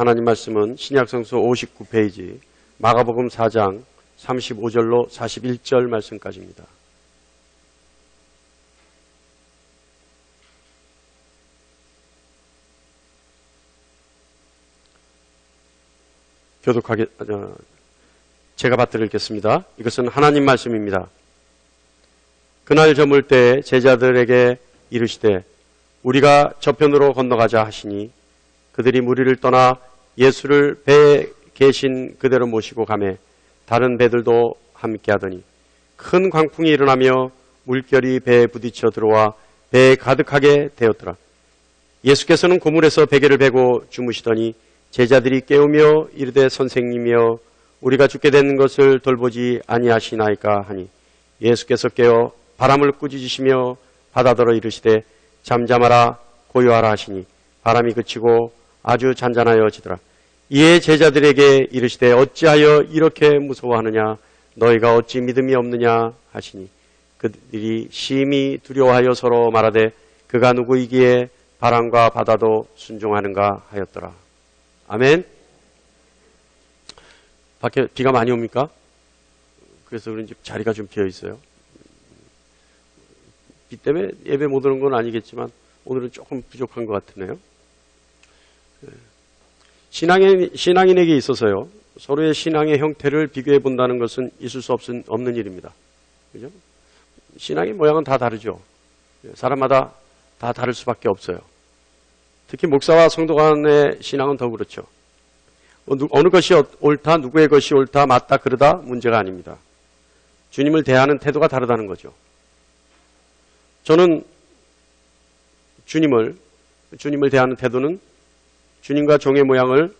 하나님 말씀은 신약성서 59페이지 마가복음 4장 35절로 41절 말씀까지입니다. 교독하게 제가 받들겠습니다. 이것은 하나님 말씀입니다. 그날 저물 때 제자들에게 이르시되 우리가 저편으로 건너가자 하시니 그들이 무리를 떠나 예수를 배에 계신 그대로 모시고 가매 다른 배들도 함께 하더니 큰 광풍이 일어나며 물결이 배에 부딪혀 들어와 배에 가득하게 되었더라. 예수께서는 고물에서 베개를 베고 주무시더니 제자들이 깨우며 이르되 선생님이여 우리가 죽게 되는 것을 돌보지 아니하시나이까 하니 예수께서 깨어 바람을 꾸짖으시며 바다더러 이르시되 잠잠하라 고요하라 하시니 바람이 그치고 아주 잔잔하여지더라. 이에 제자들에게 이르시되 어찌하여 이렇게 무서워하느냐 너희가 어찌 믿음이 없느냐 하시니 그들이 심히 두려워하여 서로 말하되 그가 누구이기에 바람과 바다도 순종하는가 하였더라. 아멘. 밖에 비가 많이 옵니까? 그래서 그런지 자리가 좀 비어 있어요. 비 때문에 예배 못 오는 건 아니겠지만 오늘은 조금 부족한 것 같으네요. 신앙인에게 있어서요, 서로의 신앙의 형태를 비교해 본다는 것은 있을 수 없는 일입니다. 그죠? 신앙의 모양은 다 다르죠. 사람마다 다 다를 수밖에 없어요. 특히 목사와 성도 간의 신앙은 더 그렇죠. 어느 것이 옳다, 누구의 것이 옳다, 맞다, 그러다 문제가 아닙니다. 주님을 대하는 태도가 다르다는 거죠. 저는 주님을 대하는 태도는 주님과 종의 모양을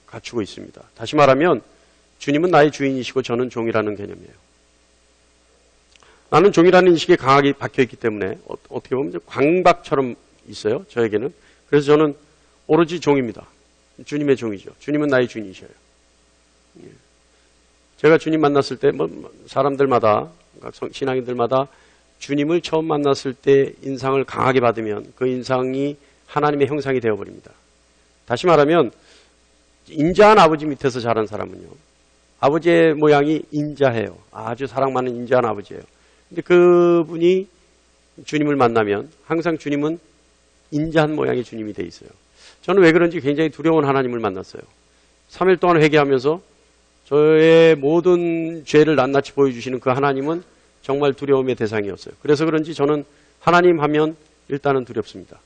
갖추고 있습니다. 다시 말하면 주님은 나의 주인이시고 저는 종이라는 개념이에요. 나는 종이라는 인식이 강하게 박혀있기 때문에 어떻게 보면 광박처럼 있어요. 저에게는. 그래서 저는 오로지 종입니다. 주님의 종이죠. 주님은 나의 주인이셔요. 제가 주님 만났을 때 사람들마다 신앙인들마다 주님을 처음 만났을 때 인상을 강하게 받으면 그 인상이 하나님의 형상이 되어버립니다. 다시 말하면 인자한 아버지 밑에서 자란 사람은요, 아버지의 모양이 인자해요. 아주 사랑 많은 인자한 아버지예요. 근데 그분이 주님을 만나면 항상 주님은 인자한 모양의 주님이 돼 있어요. 저는 왜 그런지 굉장히 두려운 하나님을 만났어요. 3일 동안 회개하면서 저의 모든 죄를 낱낱이 보여주시는 그 하나님은 정말 두려움의 대상이었어요. 그래서 그런지 저는 하나님 하면 일단은 두렵습니다.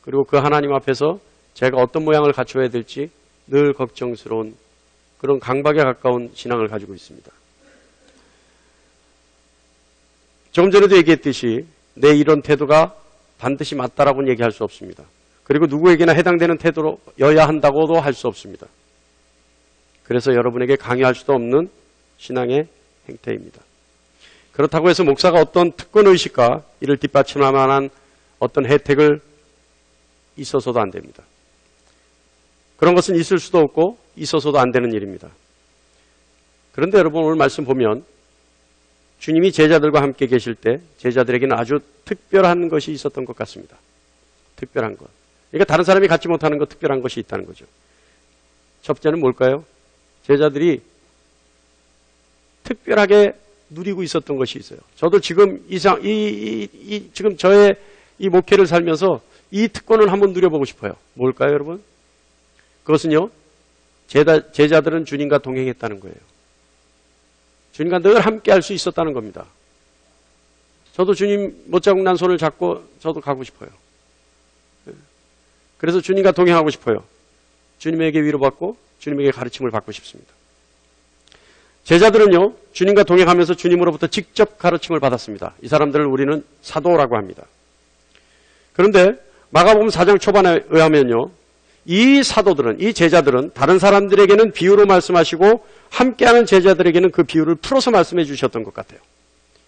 그리고 그 하나님 앞에서 제가 어떤 모양을 갖춰야 될지 늘 걱정스러운 그런 강박에 가까운 신앙을 가지고 있습니다. 조금 전에도 얘기했듯이 내 이런 태도가 반드시 맞다라고는 얘기할 수 없습니다. 그리고 누구에게나 해당되는 태도여야 한다고도 할 수 없습니다. 그래서 여러분에게 강요할 수도 없는 신앙의 행태입니다. 그렇다고 해서 목사가 어떤 특권의식과 이를 뒷받침할 만한 어떤 혜택을 있어서도 안 됩니다. 그런 것은 있을 수도 없고 있어서도 안 되는 일입니다. 그런데 여러분 오늘 말씀 보면 주님이 제자들과 함께 계실 때 제자들에게는 아주 특별한 것이 있었던 것 같습니다. 특별한 것. 그러니까 다른 사람이 갖지 못하는 것, 특별한 것이 있다는 거죠. 첫째는 뭘까요? 제자들이 특별하게 누리고 있었던 것이 있어요. 저도 지금 지금 저의 이 목회를 살면서 이 특권을 한번 누려보고 싶어요. 뭘까요, 여러분? 그것은요, 제자들은 주님과 동행했다는 거예요. 주님과 늘 함께 할 수 있었다는 겁니다. 저도 주님 못자국 난 손을 잡고 저도 가고 싶어요. 그래서 주님과 동행하고 싶어요. 주님에게 위로받고 주님에게 가르침을 받고 싶습니다. 제자들은요, 주님과 동행하면서 주님으로부터 직접 가르침을 받았습니다. 이 사람들을 우리는 사도라고 합니다. 그런데 마가복음 4장 초반에 의하면요, 이 사도들은, 이 제자들은 다른 사람들에게는 비유로 말씀하시고 함께하는 제자들에게는 그 비유를 풀어서 말씀해 주셨던 것 같아요.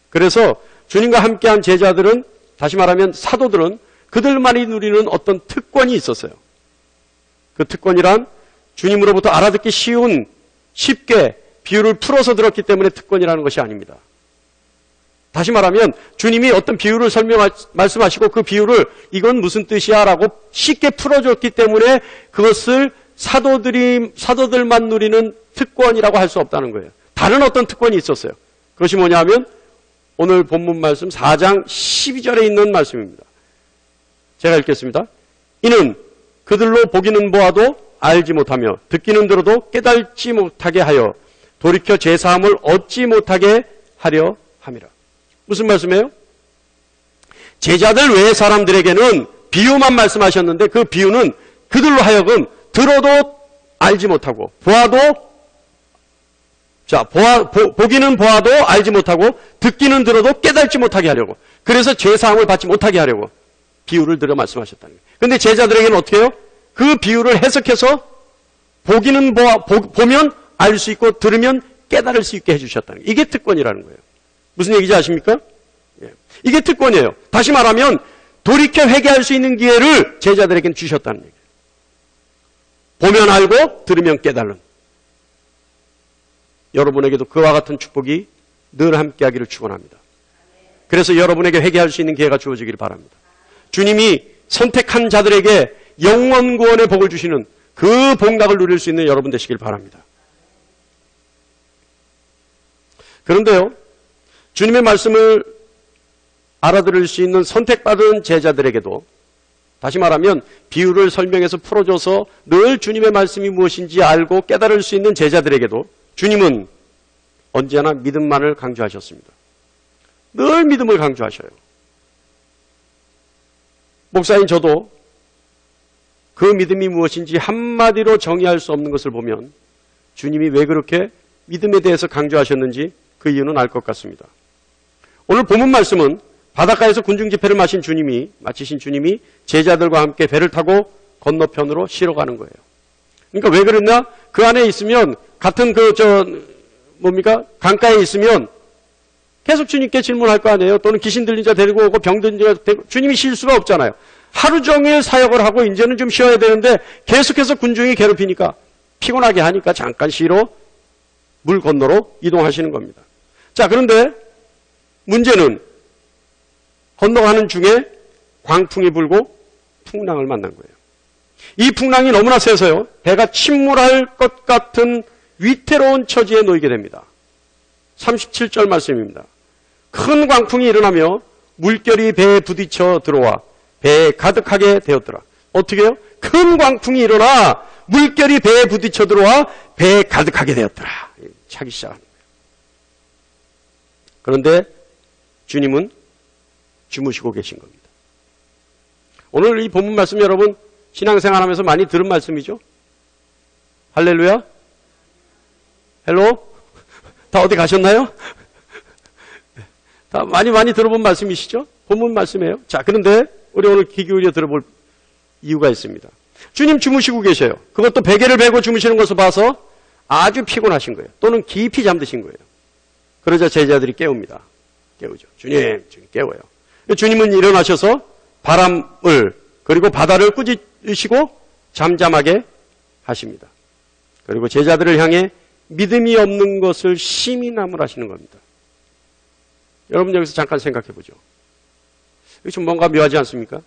그래서 주님과 함께한 제자들은, 다시 말하면 사도들은 그들만이 누리는 어떤 특권이 있었어요. 그 특권이란 주님으로부터 알아듣기 쉬운, 쉽게 비유를 풀어서 들었기 때문에 특권이라는 것이 아닙니다. 다시 말하면 주님이 어떤 비유를 말씀하시고 그 비유를 이건 무슨 뜻이야 라고 쉽게 풀어줬기 때문에 그것을 사도들만 누리는 특권이라고 할 수 없다는 거예요. 다른 어떤 특권이 있었어요. 그것이 뭐냐면 오늘 본문 말씀 4장 12절에 있는 말씀입니다. 제가 읽겠습니다. 이는 그들로 보기는 보아도 알지 못하며 듣기는 들어도 깨달지 못하게 하여 돌이켜 제사함을 얻지 못하게 하려 함이라. 무슨 말씀이에요? 제자들 외의 사람들에게는 비유만 말씀하셨는데 그 비유는 그들로 하여금 들어도 알지 못하고 보기는 보아도 알지 못하고 듣기는 들어도 깨달지 못하게 하려고, 그래서 제사함을 받지 못하게 하려고 비유를 들어 말씀하셨다는 거예요. 그런데 제자들에게는 어떻게 해요? 그 비유를 해석해서 보면 알 수 있고 들으면 깨달을 수 있게 해주셨다는 거예요. 이게 특권이라는 거예요. 무슨 얘기인지 아십니까? 이게 특권이에요. 다시 말하면 돌이켜 회개할 수 있는 기회를 제자들에게는 주셨다는 얘기예요. 보면 알고 들으면 깨달는. 여러분에게도 그와 같은 축복이 늘 함께하기를 축원합니다. 그래서 여러분에게 회개할 수 있는 기회가 주어지기를 바랍니다. 주님이 선택한 자들에게 영원 구원의 복을 주시는 그 복락을 누릴 수 있는 여러분 되시길 바랍니다. 그런데요, 주님의 말씀을 알아들을 수 있는 선택받은 제자들에게도, 다시 말하면 비유를 설명해서 풀어줘서 늘 주님의 말씀이 무엇인지 알고 깨달을 수 있는 제자들에게도 주님은 언제나 믿음만을 강조하셨습니다. 늘 믿음을 강조하셔요. 목사인 저도 그 믿음이 무엇인지 한마디로 정의할 수 없는 것을 보면 주님이 왜 그렇게 믿음에 대해서 강조하셨는지 그 이유는 알 것 같습니다. 오늘 본문 말씀은 바닷가에서 군중 집회를 마치신 주님이 제자들과 함께 배를 타고 건너편으로 쉬러 가는 거예요. 그러니까 왜 그랬나? 그 안에 있으면 같은 강가에 있으면 계속 주님께 질문할 거 아니에요. 또는 귀신 들린 자 데리고 오고 병 들린 자 데리고, 주님이 쉴 수가 없잖아요. 하루 종일 사역을 하고 이제는 좀 쉬어야 되는데 계속해서 군중이 괴롭히니까 피곤하게 하니까 잠깐 쉬러 물 건너로 이동하시는 겁니다. 자, 그런데 문제는 건너가는 중에 광풍이 불고 풍랑을 만난 거예요. 이 풍랑이 너무나 세서요, 배가 침몰할 것 같은 위태로운 처지에 놓이게 됩니다. 37절 말씀입니다. 큰 광풍이 일어나며 물결이 배에 부딪혀 들어와 배에 가득하게 되었더라. 어떻게 해요? 큰 광풍이 일어나 물결이 배에 부딪혀 들어와 배에 가득하게 되었더라. 차기 시작합니다. 그런데 주님은 주무시고 계신 겁니다. 오늘 이 본문 말씀 여러분 신앙생활하면서 많이 들은 말씀이죠? 할렐루야? 헬로? 다 어디 가셨나요? 다 많이 들어본 말씀이시죠? 본문 말씀이에요. 자, 그런데 우리 오늘 귀 기울여 들어볼 이유가 있습니다. 주님 주무시고 계셔요. 그것도 베개를 베고 주무시는 것을 봐서 아주 피곤하신 거예요. 또는 깊이 잠드신 거예요. 그러자 제자들이 깨웁니다. 깨우죠. 주님 깨워요. 주님은 일어나셔서 바람을 그리고 바다를 꾸짖으시고 잠잠하게 하십니다. 그리고 제자들을 향해 믿음이 없는 것을 심히 나무라시는 겁니다. 여러분 여기서 잠깐 생각해 보죠. 이거 좀 뭔가 묘하지 않습니까?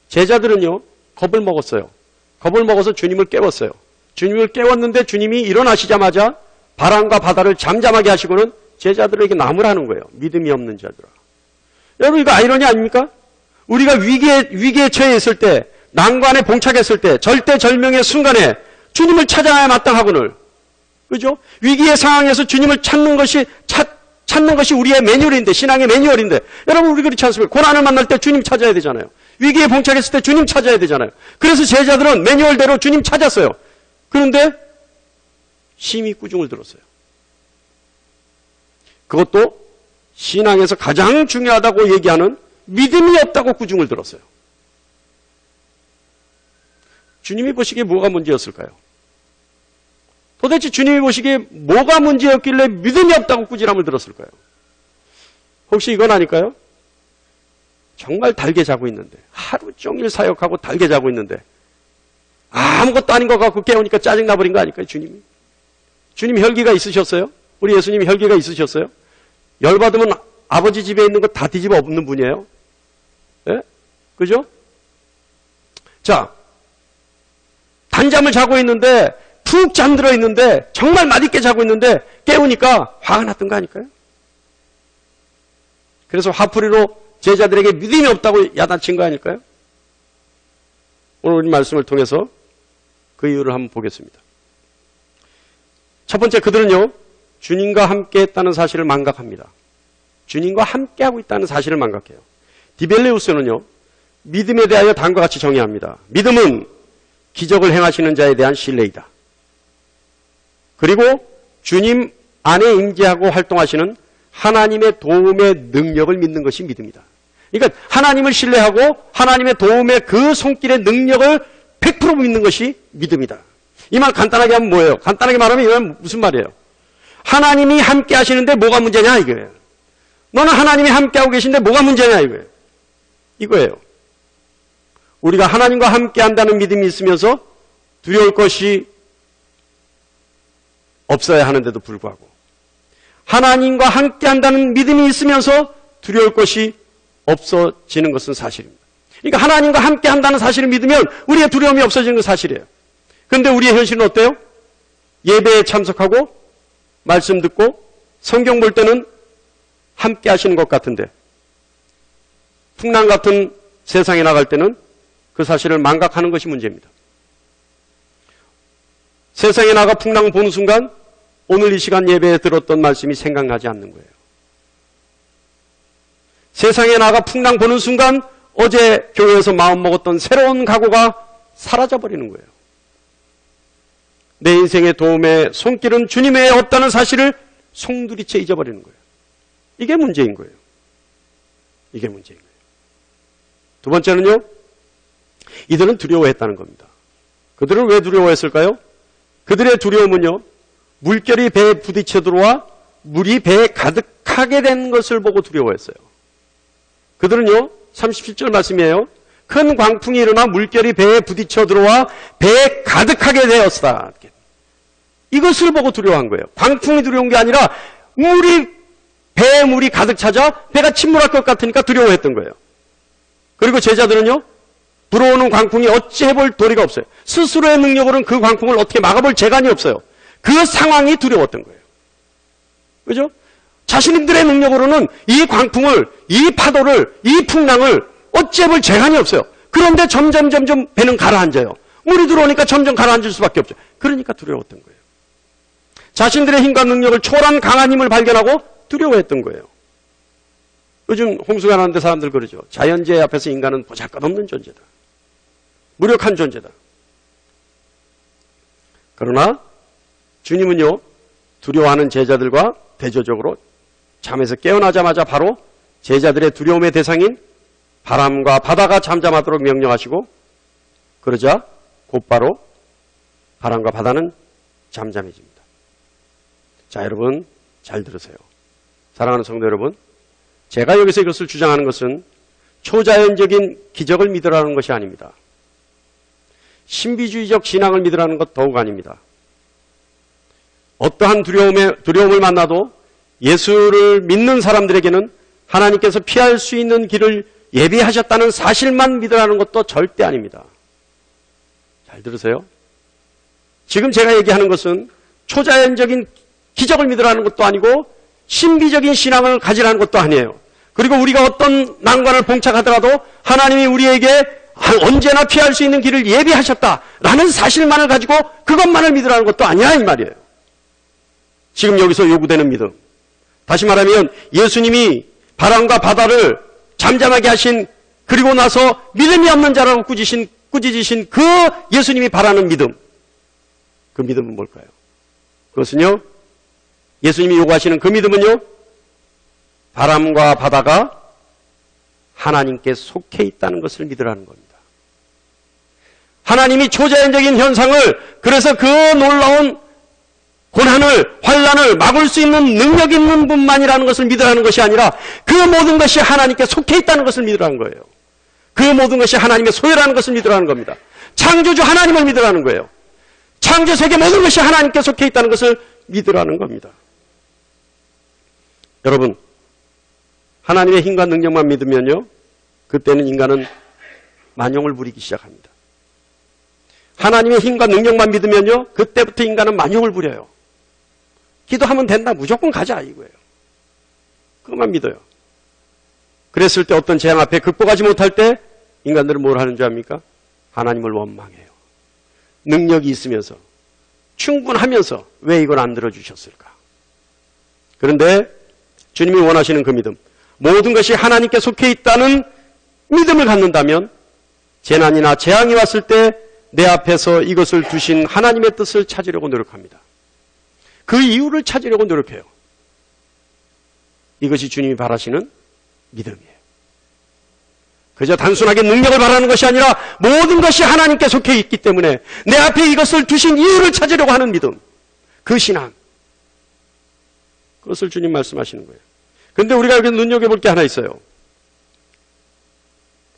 제자들은요, 겁을 먹었어요. 겁을 먹어서 주님을 깨웠어요. 주님을 깨웠는데 주님이 일어나시자마자 바람과 바다를 잠잠하게 하시고는 제자들에게 나무라는 거예요. 믿음이 없는 자들아. 여러분 이거 아이러니 아닙니까? 우리가 위기에 처해 있을 때, 난관에 봉착했을 때, 절대절명의 순간에 주님을 찾아야 마땅하거늘. 그죠? 위기의 상황에서 주님을 찾는 것이 우리의 매뉴얼인데, 신앙의 매뉴얼인데, 여러분 우리 그렇지 않습니까? 고난을 만날 때 주님 찾아야 되잖아요. 위기에 봉착했을 때 주님 찾아야 되잖아요. 그래서 제자들은 매뉴얼대로 주님 찾았어요. 그런데 심히 꾸중을 들었어요. 그것도 신앙에서 가장 중요하다고 얘기하는 믿음이 없다고 꾸중을 들었어요. 주님이 보시기에 뭐가 문제였을까요? 도대체 주님이 보시기에 뭐가 문제였길래 믿음이 없다고 꾸지람을 들었을까요? 혹시 이건 아닐까요? 정말 달게 자고 있는데, 하루 종일 사역하고 달게 자고 있는데 아무것도 아닌 것 같고 깨우니까 짜증나버린 거 아닐까요? 주님 혈기가 있으셨어요? 우리 예수님이 혈기가 있으셨어요? 열받으면 아버지 집에 있는 거 다 뒤집어 엎는 분이에요. 예? 그죠? 자, 한잠을 자고 있는데, 푹 잠들어 있는데, 정말 맛있게 자고 있는데 깨우니까 화가 났던 거 아닐까요? 그래서 화풀이로 제자들에게 믿음이 없다고 야단친 거 아닐까요? 오늘 우리 말씀을 통해서 그 이유를 한번 보겠습니다. 첫 번째, 그들은요, 주님과 함께 했다는 사실을 망각합니다. 주님과 함께하고 있다는 사실을 망각해요. 디벨레우스는요, 믿음에 대하여 다음과 같이 정의합니다. 믿음은 기적을 행하시는 자에 대한 신뢰이다. 그리고 주님 안에 임재하고 활동하시는 하나님의 도움의 능력을 믿는 것이 믿음이다. 그러니까 하나님을 신뢰하고 하나님의 도움의 그 손길의 능력을 100% 믿는 것이 믿음이다. 이 말 간단하게 하면 뭐예요? 간단하게 말하면 이건 무슨 말이에요? 하나님이 함께 하시는데 뭐가 문제냐 이거예요. 너는 하나님이 함께하고 계신데 뭐가 문제냐 이거예요. 이거예요. 우리가 하나님과 함께 한다는 믿음이 있으면서 두려울 것이 없어야 하는데도 불구하고 하나님과 함께 한다는 믿음이 있으면서 두려울 것이 없어지는 것은 사실입니다. 그러니까 하나님과 함께 한다는 사실을 믿으면 우리의 두려움이 없어지는 건 사실이에요. 그런데 우리의 현실은 어때요? 예배에 참석하고 말씀 듣고 성경 볼 때는 함께 하시는 것 같은데 풍랑 같은 세상에 나갈 때는 그 사실을 망각하는 것이 문제입니다. 세상에 나가 풍랑 보는 순간 오늘 이 시간 예배에 들었던 말씀이 생각나지 않는 거예요. 세상에 나가 풍랑 보는 순간 어제 교회에서 마음먹었던 새로운 각오가 사라져버리는 거예요. 내 인생의 도움의 손길은 주님 외에 없다는 사실을 송두리째 잊어버리는 거예요. 이게 문제인 거예요. 이게 문제인 거예요. 두 번째는요, 이들은 두려워했다는 겁니다. 그들은 왜 두려워했을까요? 그들의 두려움은요, 물결이 배에 부딪혀 들어와 물이 배에 가득하게 된 것을 보고 두려워했어요. 그들은요, 37절 말씀이에요. 큰 광풍이 일어나 물결이 배에 부딪혀 들어와 배에 가득하게 되었다. 이것을 보고 두려워한 거예요. 광풍이 두려운 게 아니라 배에 물이 가득 차자 배가 침몰할 것 같으니까 두려워했던 거예요. 그리고 제자들은요, 불어오는 광풍이 어찌 해볼 도리가 없어요. 스스로의 능력으로는 그 광풍을 어떻게 막아볼 재간이 없어요. 그 상황이 두려웠던 거예요. 그죠? 자신들의 능력으로는 이 광풍을, 이 파도를, 이 풍랑을 어찌 해볼 재간이 없어요. 그런데 점점 배는 가라앉아요. 물이 들어오니까 점점 가라앉을 수밖에 없죠. 그러니까 두려웠던 거예요. 자신들의 힘과 능력을 초월한 강한 힘을 발견하고 두려워했던 거예요. 요즘 홍수가 나는데 사람들 그러죠. 자연재해 앞에서 인간은 보잘것없는 존재다. 무력한 존재다. 그러나 주님은요, 두려워하는 제자들과 대조적으로 잠에서 깨어나자마자 바로 제자들의 두려움의 대상인 바람과 바다가 잠잠하도록 명령하시고 그러자 곧바로 바람과 바다는 잠잠해집니다. 자, 여러분 잘 들으세요. 사랑하는 성도 여러분, 제가 여기서 이것을 주장하는 것은 초자연적인 기적을 믿으라는 것이 아닙니다. 신비주의적 신앙을 믿으라는 것 더욱 아닙니다. 어떠한 두려움을 만나도 예수를 믿는 사람들에게는 하나님께서 피할 수 있는 길을 예비하셨다는 사실만 믿으라는 것도 절대 아닙니다. 잘 들으세요. 지금 제가 얘기하는 것은 초자연적인 기적을 믿으라는 것도 아니고 신비적인 신앙을 가지라는 것도 아니에요. 그리고 우리가 어떤 난관을 봉착하더라도 하나님이 우리에게 언제나 피할 수 있는 길을 예비하셨다라는 사실만을 가지고 그것만을 믿으라는 것도 아니야 이 말이에요. 지금 여기서 요구되는 믿음. 다시 말하면 예수님이 바람과 바다를 잠잠하게 하신, 그리고 나서 믿음이 없는 자라고 꾸짖으신 그 예수님이 바라는 믿음. 그 믿음은 뭘까요? 그것은요, 예수님이 요구하시는 그 믿음은요, 바람과 바다가 하나님께 속해 있다는 것을 믿으라는 겁니다. 하나님이 초자연적인 현상을, 그래서 그 놀라운 고난을, 환난을 막을 수 있는 능력 있는 분만이라는 것을 믿으라는 것이 아니라 그 모든 것이 하나님께 속해 있다는 것을 믿으라는 거예요. 그 모든 것이 하나님의 소유라는 것을 믿으라는 겁니다. 창조주 하나님을 믿으라는 거예요. 창조 세계 모든 것이 하나님께 속해 있다는 것을 믿으라는 겁니다. 여러분, 하나님의 힘과 능력만 믿으면요, 그때는 인간은 만용을 부리기 시작합니다. 하나님의 힘과 능력만 믿으면요, 그때부터 인간은 만욕을 부려요. 기도하면 된다, 무조건 가자 이거예요. 그것만 믿어요. 그랬을 때 어떤 재앙 앞에 극복하지 못할 때 인간들은 뭘 하는 줄 압니까? 하나님을 원망해요. 능력이 있으면서, 충분하면서 왜 이걸 안 들어주셨을까? 그런데 주님이 원하시는 그 믿음, 모든 것이 하나님께 속해 있다는 믿음을 갖는다면 재난이나 재앙이 왔을 때 내 앞에서 이것을 두신 하나님의 뜻을 찾으려고 노력합니다. 그 이유를 찾으려고 노력해요. 이것이 주님이 바라시는 믿음이에요. 그저 단순하게 능력을 바라는 것이 아니라 모든 것이 하나님께 속해 있기 때문에 내 앞에 이것을 두신 이유를 찾으려고 하는 믿음, 그 신앙, 그것을 주님 말씀하시는 거예요. 그런데 우리가 여기 눈여겨볼 게 하나 있어요.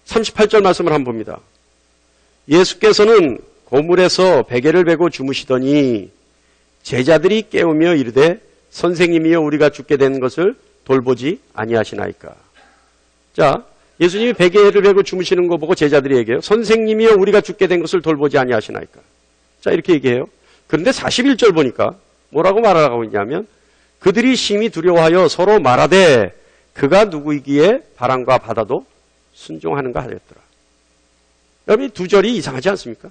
38절 말씀을 한번 봅니다. 예수께서는 고물에서 베개를 베고 주무시더니 제자들이 깨우며 이르되 선생님이여 우리가 죽게 된 것을 돌보지 아니하시나이까. 자, 예수님이 베개를 베고 주무시는 거 보고 제자들이 얘기해요. 선생님이여 우리가 죽게 된 것을 돌보지 아니하시나이까. 자, 이렇게 얘기해요. 그런데 41절 보니까 뭐라고 말하고 있냐면 그들이 심히 두려워하여 서로 말하되 그가 누구이기에 바람과 바다도 순종하는가 하였더라. 여러분, 이 두 절이 이상하지 않습니까?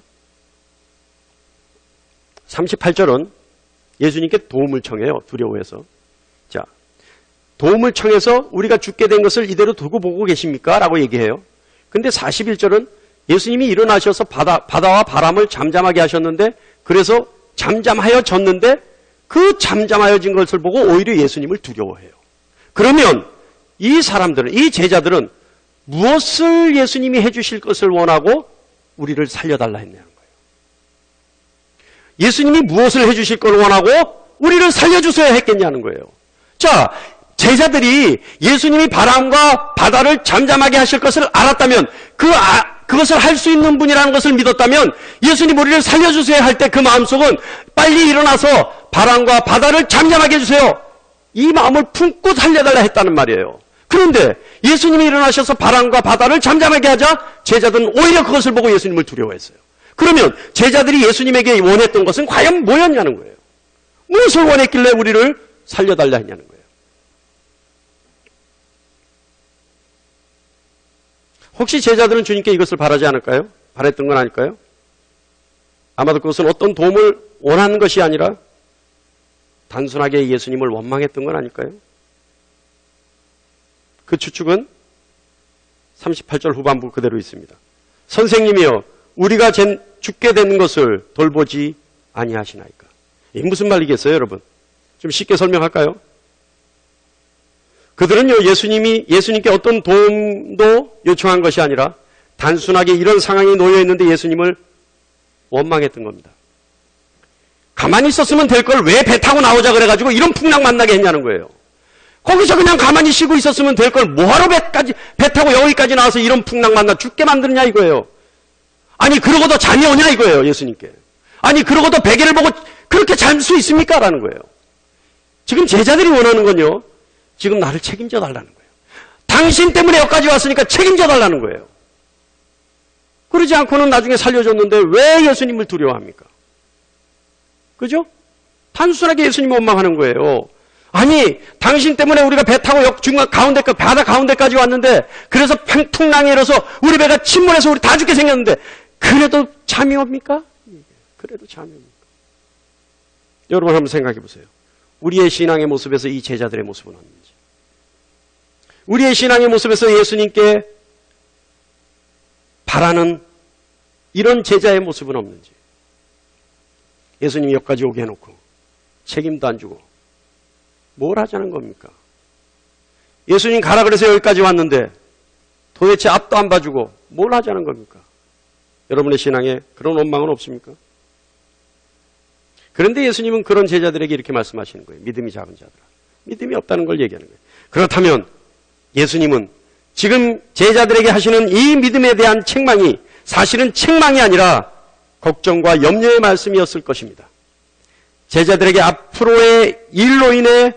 38절은 예수님께 도움을 청해요. 두려워해서. 자, 도움을 청해서 우리가 죽게 된 것을 이대로 두고 보고 계십니까? 라고 얘기해요. 근데 41절은 예수님이 일어나셔서 바다와 바람을 잠잠하게 하셨는데 그래서 잠잠하여졌는데 그 잠잠하여진 것을 보고 오히려 예수님을 두려워해요. 그러면 이 사람들은, 이 제자들은 무엇을 예수님이 해주실 것을 원하고 우리를 살려달라 했냐는 거예요. 예수님이 무엇을 해주실 걸 원하고 우리를 살려주셔야 했겠냐는 거예요. 자, 제자들이 예수님이 바람과 바다를 잠잠하게 하실 것을 알았다면 그것을 할 수 있는 분이라는 것을 믿었다면 예수님 우리를 살려주셔야 할 때 그 마음속은 빨리 일어나서 바람과 바다를 잠잠하게 해주세요. 이 마음을 품고 살려달라 했다는 말이에요. 그런데 예수님이 일어나셔서 바람과 바다를 잠잠하게 하자 제자들은 오히려 그것을 보고 예수님을 두려워했어요. 그러면 제자들이 예수님에게 원했던 것은 과연 뭐였냐는 거예요. 무엇을 원했길래 우리를 살려달라 했냐는 거예요. 혹시 제자들은 주님께 이것을 바라지 않을까요? 바랬던 건 아닐까요? 아마도 그것은 어떤 도움을 원하는 것이 아니라 단순하게 예수님을 원망했던 건 아닐까요? 그 추측은 38절 후반부 그대로 있습니다. 선생님이여 우리가 죽게 되는 것을 돌보지 아니하시나이까. 이게 무슨 말이겠어요, 여러분? 좀 쉽게 설명할까요? 그들은요, 예수님께 어떤 도움도 요청한 것이 아니라 단순하게 이런 상황에 놓여 있는데 예수님을 원망했던 겁니다. 가만히 있었으면 될 걸 왜 배 타고 나오자 그래가지고 이런 풍랑 만나게 했냐는 거예요. 거기서 그냥 가만히 쉬고 있었으면 될 걸 뭐하러 배 타고 여기까지 나와서 이런 풍랑 만나 죽게 만드느냐 이거예요. 아니 그러고도 잠이 오냐 이거예요, 예수님께. 아니 그러고도 베개를 보고 그렇게 잘 수 있습니까? 라는 거예요. 지금 제자들이 원하는 건요, 지금 나를 책임져 달라는 거예요. 당신 때문에 여기까지 왔으니까 책임져 달라는 거예요. 그러지 않고는 나중에 살려줬는데 왜 예수님을 두려워합니까? 그죠? 단순하게 예수님 원망하는 거예요. 아니 당신 때문에 우리가 배 타고 중간 바다 가운데까지 왔는데 그래서 풍랑이 일어서 우리 배가 침몰해서 우리 다 죽게 생겼는데 그래도 잠이 옵니까? 그래도 잠이 옵니까? 여러분 한번 생각해 보세요. 우리의 신앙의 모습에서 이 제자들의 모습은 없는지, 우리의 신앙의 모습에서 예수님께 바라는 이런 제자의 모습은 없는지, 예수님이 여기까지 오게 해놓고 책임도 안 주고 뭘 하자는 겁니까? 예수님 가라 그래서 여기까지 왔는데 도대체 앞도 안 봐주고 뭘 하자는 겁니까? 여러분의 신앙에 그런 원망은 없습니까? 그런데 예수님은 그런 제자들에게 이렇게 말씀하시는 거예요. 믿음이 작은 자들아. 믿음이 없다는 걸 얘기하는 거예요. 그렇다면 예수님은 지금 제자들에게 하시는 이 믿음에 대한 책망이 사실은 책망이 아니라 걱정과 염려의 말씀이었을 것입니다. 제자들에게 앞으로의 일로 인해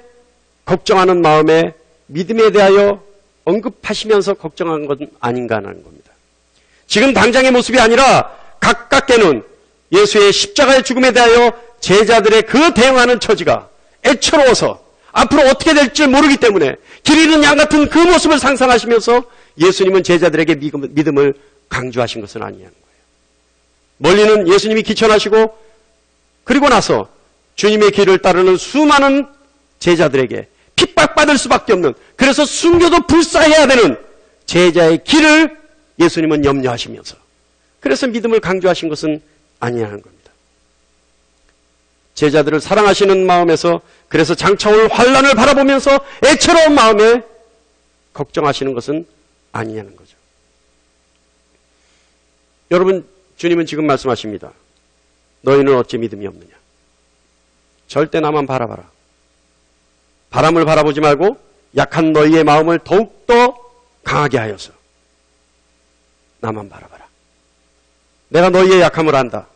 걱정하는 마음에 믿음에 대하여 언급하시면서 걱정한 건 아닌가 하는 겁니다. 지금 당장의 모습이 아니라 가깝게는 예수의 십자가의 죽음에 대하여 제자들의 그 대응하는 처지가 애처로워서 앞으로 어떻게 될지 모르기 때문에 길 잃은 양 같은 그 모습을 상상하시면서 예수님은 제자들에게 믿음을 강조하신 것은 아니냐는 거예요. 멀리는 예수님이 기천하시고 그리고 나서 주님의 길을 따르는 수많은 제자들에게 핍박받을 수밖에 없는, 그래서 순교도 불사해야 되는 제자의 길을 예수님은 염려하시면서 그래서 믿음을 강조하신 것은 아니냐는 겁니다. 제자들을 사랑하시는 마음에서 그래서 장차올 환난을 바라보면서 애처로운 마음에 걱정하시는 것은 아니냐는 거죠. 여러분, 주님은 지금 말씀하십니다. 너희는 어찌 믿음이 없느냐. 절대 나만 바라봐라. 바람을 바라보지 말고 약한 너희의 마음을 더욱더 강하게 하여서 나만 바라봐라. 내가 너희의 약함을 안다.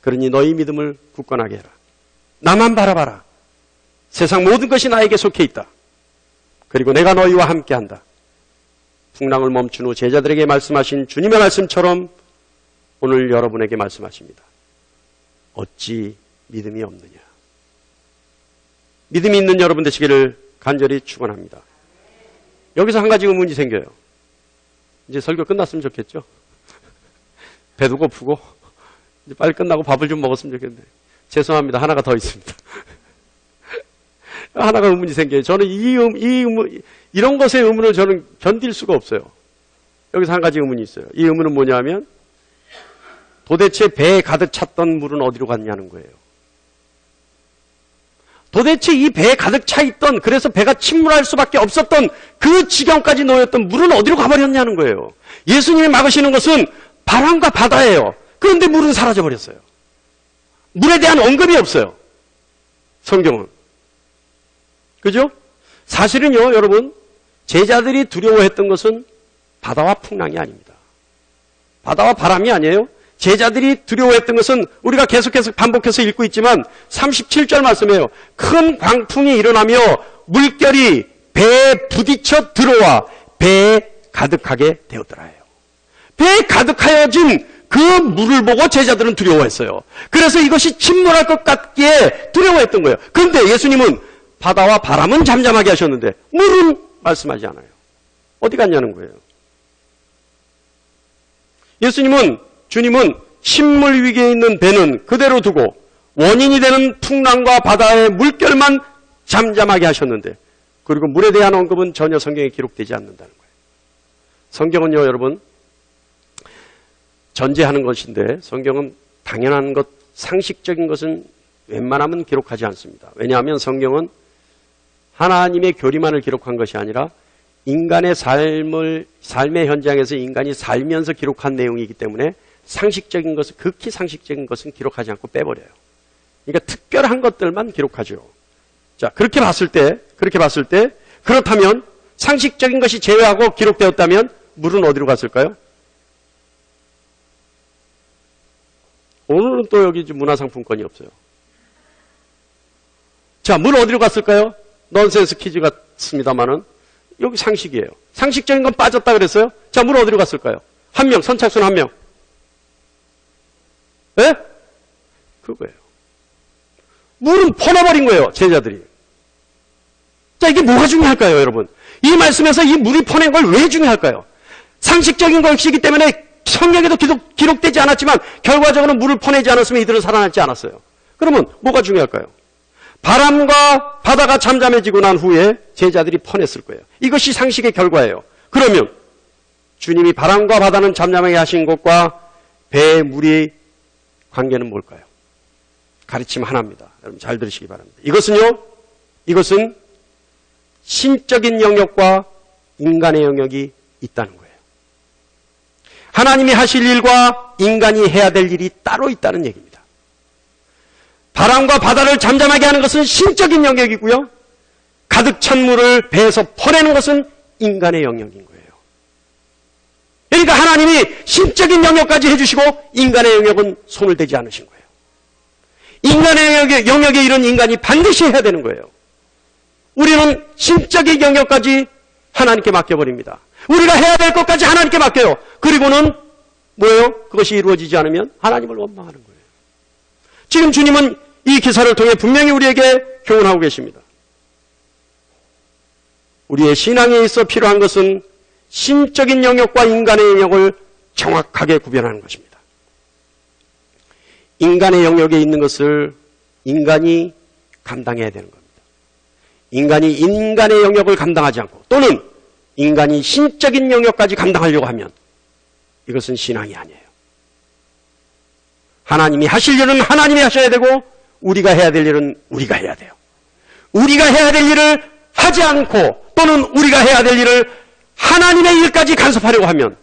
그러니 너희 믿음을 굳건하게 해라. 나만 바라봐라. 세상 모든 것이 나에게 속해 있다. 그리고 내가 너희와 함께한다. 풍랑을 멈춘 후 제자들에게 말씀하신 주님의 말씀처럼 오늘 여러분에게 말씀하십니다. 어찌 믿음이 없느냐. 믿음이 있는 여러분 되시기를 간절히 축원합니다. 여기서 한 가지 의문이 생겨요. 이제 설교 끝났으면 좋겠죠? 배도 고프고 이제 빨리 끝나고 밥을 좀 먹었으면 좋겠는데 죄송합니다. 하나가 더 있습니다. 하나가 의문이 생겨요. 저는 이런 것의 의문을 저는 견딜 수가 없어요. 여기서 한 가지 의문이 있어요. 이 의문은 뭐냐면 도대체 배에 가득 찼던 물은 어디로 갔냐는 거예요. 도대체 이 배에 가득 차 있던, 그래서 배가 침몰할 수밖에 없었던 그 지경까지 놓였던 물은 어디로 가버렸냐는 거예요. 예수님이 막으시는 것은 바람과 바다예요. 그런데 물은 사라져버렸어요. 물에 대한 언급이 없어요. 성경은. 그죠? 사실은요, 여러분, 제자들이 두려워했던 것은 바다와 풍랑이 아닙니다. 바다와 바람이 아니에요. 제자들이 두려워했던 것은 우리가 계속해서 반복해서 읽고 있지만 37절 말씀이에요. 큰 광풍이 일어나며 물결이 배에 부딪혀 들어와 배에 가득하게 되었더라요. 배에 가득하여진 그 물을 보고 제자들은 두려워했어요. 그래서 이것이 침몰할 것 같기에 두려워했던 거예요. 그런데 예수님은 바다와 바람은 잠잠하게 하셨는데 물은 말씀하지 않아요. 어디 갔냐는 거예요. 주님은 신물 위기에 있는 배는 그대로 두고 원인이 되는 풍랑과 바다의 물결만 잠잠하게 하셨는데, 그리고 물에 대한 언급은 전혀 성경에 기록되지 않는다는 거예요. 성경은요, 여러분, 전제하는 것인데 성경은 당연한 것, 상식적인 것은 웬만하면 기록하지 않습니다. 왜냐하면 성경은 하나님의 교리만을 기록한 것이 아니라 인간의 삶의 현장에서 인간이 살면서 기록한 내용이기 때문에 상식적인 것은, 극히 상식적인 것은 기록하지 않고 빼버려요. 그러니까 특별한 것들만 기록하죠. 자, 그렇게 봤을 때, 그렇다면 상식적인 것이 제외하고 기록되었다면 물은 어디로 갔을까요? 오늘은 또 여기 문화상품권이 없어요. 자, 물 어디로 갔을까요? 넌센스 퀴즈 같습니다만은 여기 상식이에요. 상식적인 건 빠졌다 그랬어요? 자, 물 어디로 갔을까요? 한 명, 선착순 한 명. 예? 그거예요. 물은 퍼내버린 거예요, 제자들이. 자, 이게 뭐가 중요할까요, 여러분? 이 말씀에서 이 물이 퍼낸 걸 왜 중요할까요? 상식적인 것이기 때문에 성경에도 기록되지 않았지만 결과적으로 물을 퍼내지 않았으면 이들은 살아남지 않았어요. 그러면 뭐가 중요할까요? 바람과 바다가 잠잠해지고 난 후에 제자들이 퍼냈을 거예요. 이것이 상식의 결과예요. 그러면 주님이 바람과 바다는 잠잠하게 하신 것과 배의 물이 관계는 뭘까요? 가르침 하나입니다. 여러분 잘 들으시기 바랍니다. 이것은 신적인 영역과 인간의 영역이 있다는 거예요. 하나님이 하실 일과 인간이 해야 될 일이 따로 있다는 얘기입니다. 바람과 바다를 잠잠하게 하는 것은 신적인 영역이고요. 가득 찬 물을 배에서 퍼내는 것은 인간의 영역인 거예요. 그러니까 하나님이 신적인 영역까지 해주시고 인간의 영역은 손을 대지 않으신 거예요. 인간의 영역에 이른 인간이 반드시 해야 되는 거예요. 우리는 신적인 영역까지 하나님께 맡겨버립니다. 우리가 해야 될 것까지 하나님께 맡겨요. 그리고는 뭐예요? 그것이 이루어지지 않으면 하나님을 원망하는 거예요. 지금 주님은 이 기사를 통해 분명히 우리에게 교훈하고 계십니다. 우리의 신앙에 있어 필요한 것은 신적인 영역과 인간의 영역을 정확하게 구별하는 것입니다. 인간의 영역에 있는 것을 인간이 감당해야 되는 겁니다. 인간이 인간의 영역을 감당하지 않고 또는 인간이 신적인 영역까지 감당하려고 하면 이것은 신앙이 아니에요. 하나님이 하실 일은 하나님이 하셔야 되고 우리가 해야 될 일은 우리가 해야 돼요. 우리가 해야 될 일을 하지 않고 또는 우리가 해야 될 일을 하나님의 일까지 간섭하려고 하면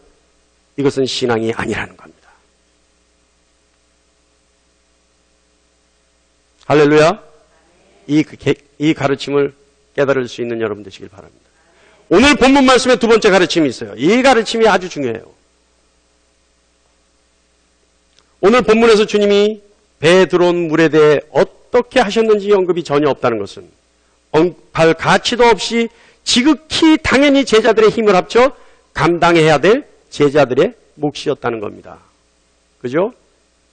이것은 신앙이 아니라는 겁니다. 할렐루야. 이 가르침을 깨달을 수 있는 여러분 되시길 바랍니다. 오늘 본문 말씀에 두 번째 가르침이 있어요. 이 가르침이 아주 중요해요. 오늘 본문에서 주님이 배에 들어온 물에 대해 어떻게 하셨는지 언급이 전혀 없다는 것은 언급할 가치도 없이 지극히 당연히 제자들의 힘을 합쳐 감당해야 될 제자들의 몫이었다는 겁니다. 그죠?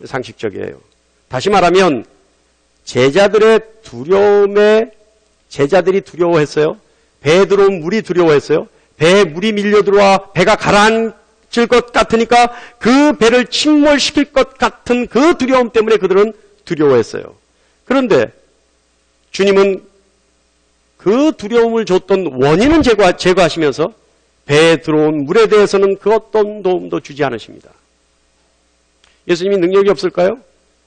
상식적이에요. 다시 말하면 제자들의 두려움에 제자들이 두려워했어요. 배에 들어온 물이 두려워했어요. 배에 물이 밀려 들어와 배가 가라앉을 것 같으니까 그 배를 침몰시킬 것 같은 그 두려움 때문에 그들은 두려워했어요. 그런데 주님은 그 두려움을 줬던 원인은 제거하시면서 배에 들어온 물에 대해서는 그 어떤 도움도 주지 않으십니다. 예수님이 능력이 없을까요?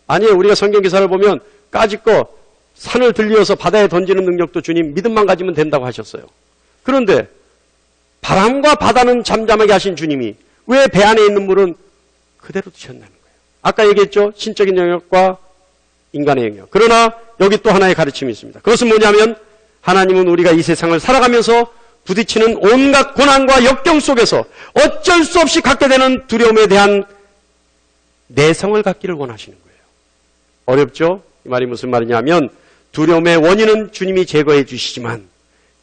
아니에요. 우리가 성경 기사를 보면 까짓거 산을 들리어서 바다에 던지는 능력도 주님 믿음만 가지면 된다고 하셨어요. 그런데 바람과 바다는 잠잠하게 하신 주님이 왜 배 안에 있는 물은 그대로 두셨다는 거예요. 아까 얘기했죠. 신적인 영역과 인간의 영역. 그러나 여기 또 하나의 가르침이 있습니다. 그것은 뭐냐면 하나님은 우리가 이 세상을 살아가면서 부딪히는 온갖 고난과 역경 속에서 어쩔 수 없이 갖게 되는 두려움에 대한 내성을 갖기를 원하시는 거예요. 어렵죠? 이 말이 무슨 말이냐면 두려움의 원인은 주님이 제거해 주시지만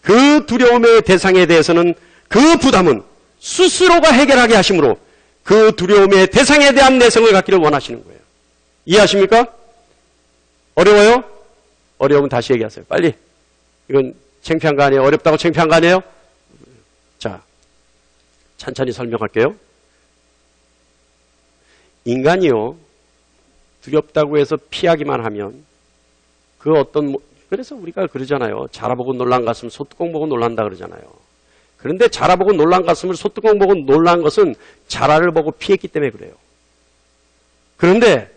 그 두려움의 대상에 대해서는 그 부담은 스스로가 해결하게 하심으로 그 두려움의 대상에 대한 내성을 갖기를 원하시는 거예요. 이해하십니까? 어려워요? 어려우면 다시 얘기하세요. 빨리. 이건 창피한 거 아니에요? 어렵다고 창피한 거 아니에요? 자, 천천히 설명할게요. 인간이요, 두렵다고 해서 피하기만 하면 그 어떤 그래서 우리가 그러잖아요. 자라보고 놀란 가슴 소뚜껑 보고 놀란다 그러잖아요. 그런데 자라보고 놀란 가슴을 소뚜껑 보고 놀란 것은 자라를 보고 피했기 때문에 그래요. 그런데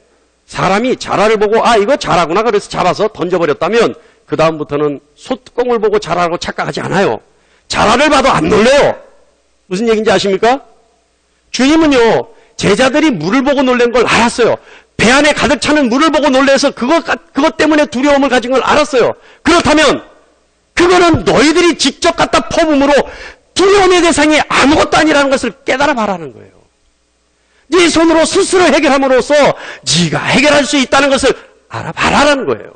사람이 자라를 보고 이거 자라구나 그래서 잡아서 던져버렸다면 그 다음부터는 소뚜껑을 보고 자라라고 착각하지 않아요. 자라를 봐도 안 놀래요. 무슨 얘기인지 아십니까? 주님은요, 제자들이 물을 보고 놀란 걸 알았어요. 배 안에 가득 차는 물을 보고 놀래서 그것 때문에 두려움을 가진 걸 알았어요. 그렇다면 그거는 너희들이 직접 갖다 퍼부음으로 두려움의 대상이 아무것도 아니라는 것을 깨달아 바라는 거예요. 네 손으로 스스로 해결함으로써 네가 해결할 수 있다는 것을 알아봐라는 거예요.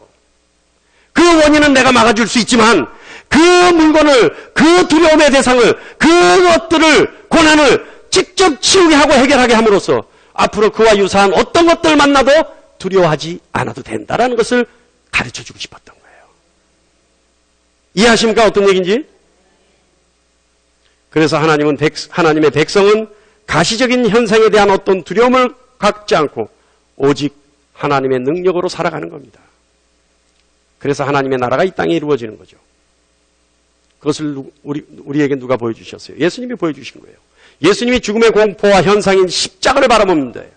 그 원인은 내가 막아줄 수 있지만 그 물건을, 그 두려움의 대상을, 그것들을, 고난을 직접 치우게 하고 해결하게 함으로써 앞으로 그와 유사한 어떤 것들을 만나도 두려워하지 않아도 된다는 것을 가르쳐주고 싶었던 거예요. 이해하십니까? 어떤 얘기인지? 그래서 하나님의 백성은 가시적인 현상에 대한 어떤 두려움을 갖지 않고 오직 하나님의 능력으로 살아가는 겁니다. 그래서 하나님의 나라가 이 땅에 이루어지는 거죠. 그것을 우리에게 누가 보여주셨어요? 예수님이 보여주신 거예요. 예수님이 죽음의 공포와 현상인 십자가를 바라보는데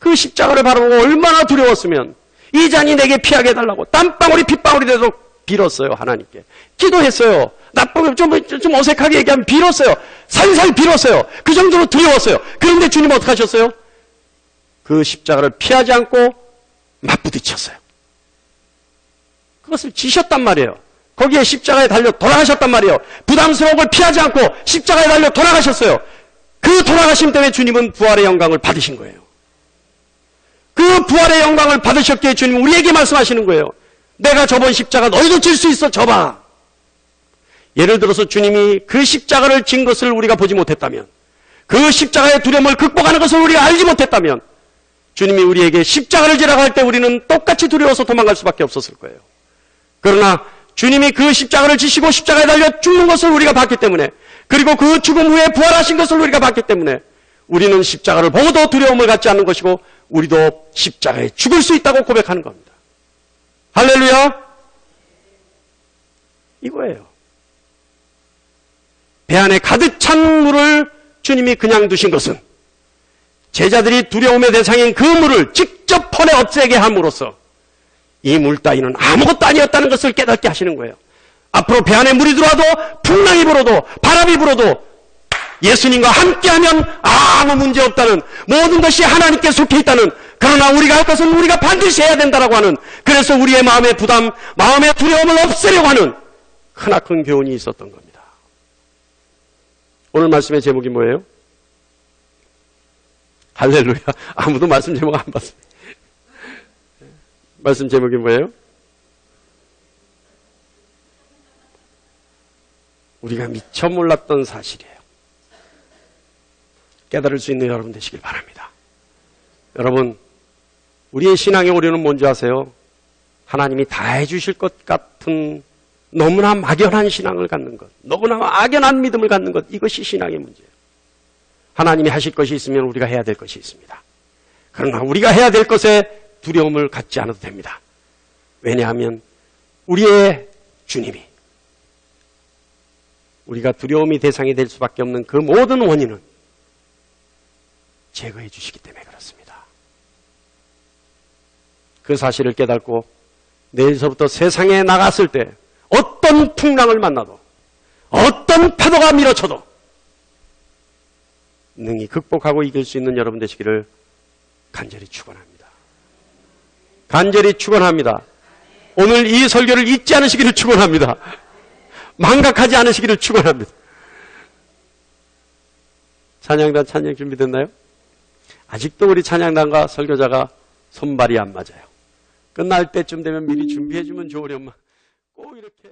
그 십자가를 바라보고 얼마나 두려웠으면 이 잔이 내게 피하게 해달라고 땀방울이 핏방울이 돼도 빌었어요. 하나님께. 기도했어요. 나쁘게 좀 어색하게 얘기하면 빌었어요. 살살 빌었어요. 그 정도로 두려웠어요. 그런데 주님은 어떻게 하셨어요? 그 십자가를 피하지 않고 맞부딪혔어요. 그것을 지셨단 말이에요. 거기에 십자가에 달려 돌아가셨단 말이에요. 부담스러운 걸 피하지 않고 십자가에 달려 돌아가셨어요. 그 돌아가심 때문에 주님은 부활의 영광을 받으신 거예요. 그 부활의 영광을 받으셨기에 주님은 우리에게 말씀하시는 거예요. 내가 저번 십자가 너희도 질 수 있어. 져봐. 예를 들어서 주님이 그 십자가를 진 것을 우리가 보지 못했다면, 그 십자가의 두려움을 극복하는 것을 우리가 알지 못했다면 주님이 우리에게 십자가를 지라고 할 때 우리는 똑같이 두려워서 도망갈 수밖에 없었을 거예요. 그러나 주님이 그 십자가를 지시고 십자가에 달려 죽는 것을 우리가 봤기 때문에, 그리고 그 죽음 후에 부활하신 것을 우리가 봤기 때문에 우리는 십자가를 보고도 두려움을 갖지 않는 것이고 우리도 십자가에 죽을 수 있다고 고백하는 겁니다. 할렐루야! 이거예요. 배 안에 가득 찬 물을 주님이 그냥 두신 것은 제자들이 두려움의 대상인 그 물을 직접 퍼내 없애게 함으로써 이 물 따위는 아무것도 아니었다는 것을 깨닫게 하시는 거예요. 앞으로 배 안에 물이 들어와도 풍랑이 불어도 바람이 불어도 예수님과 함께하면 아무 문제 없다는, 모든 것이 하나님께 속해 있다는, 그러나 우리가 할 것은 우리가 반드시 해야 된다라고 하는, 그래서 우리의 마음의 부담, 마음의 두려움을 없애려고 하는 크나큰 교훈이 있었던 겁니다. 오늘 말씀의 제목이 뭐예요? 할렐루야. 아무도 말씀 제목 안 봤어요. 말씀 제목이 뭐예요? 우리가 미처 몰랐던 사실이에요. 깨달을 수 있는 여러분 되시길 바랍니다. 여러분, 우리의 신앙의 오류는 뭔지 아세요? 하나님이 다 해주실 것 같은 너무나 막연한 신앙을 갖는 것, 너무나 막연한 믿음을 갖는 것, 이것이 신앙의 문제예요. 하나님이 하실 것이 있으면 우리가 해야 될 것이 있습니다. 그러나 우리가 해야 될 것에 두려움을 갖지 않아도 됩니다. 왜냐하면 우리의 주님이 우리가 두려움이 대상이 될 수밖에 없는 그 모든 원인은 제거해 주시기 때문에 그렇습니다. 그 사실을 깨닫고 내일서부터 세상에 나갔을 때 어떤 풍랑을 만나도 어떤 파도가 밀어쳐도 능히 극복하고 이길 수 있는 여러분 되시기를 간절히 축원합니다. 간절히 축원합니다. 오늘 이 설교를 잊지 않으시기를 축원합니다. 망각하지 않으시기를 축원합니다. 찬양단 찬양 준비됐나요? 아직도 우리 찬양단과 설교자가 손발이 안 맞아요. 끝날 때쯤 되면 미리 준비해주면 좋으련만 꼭 이렇게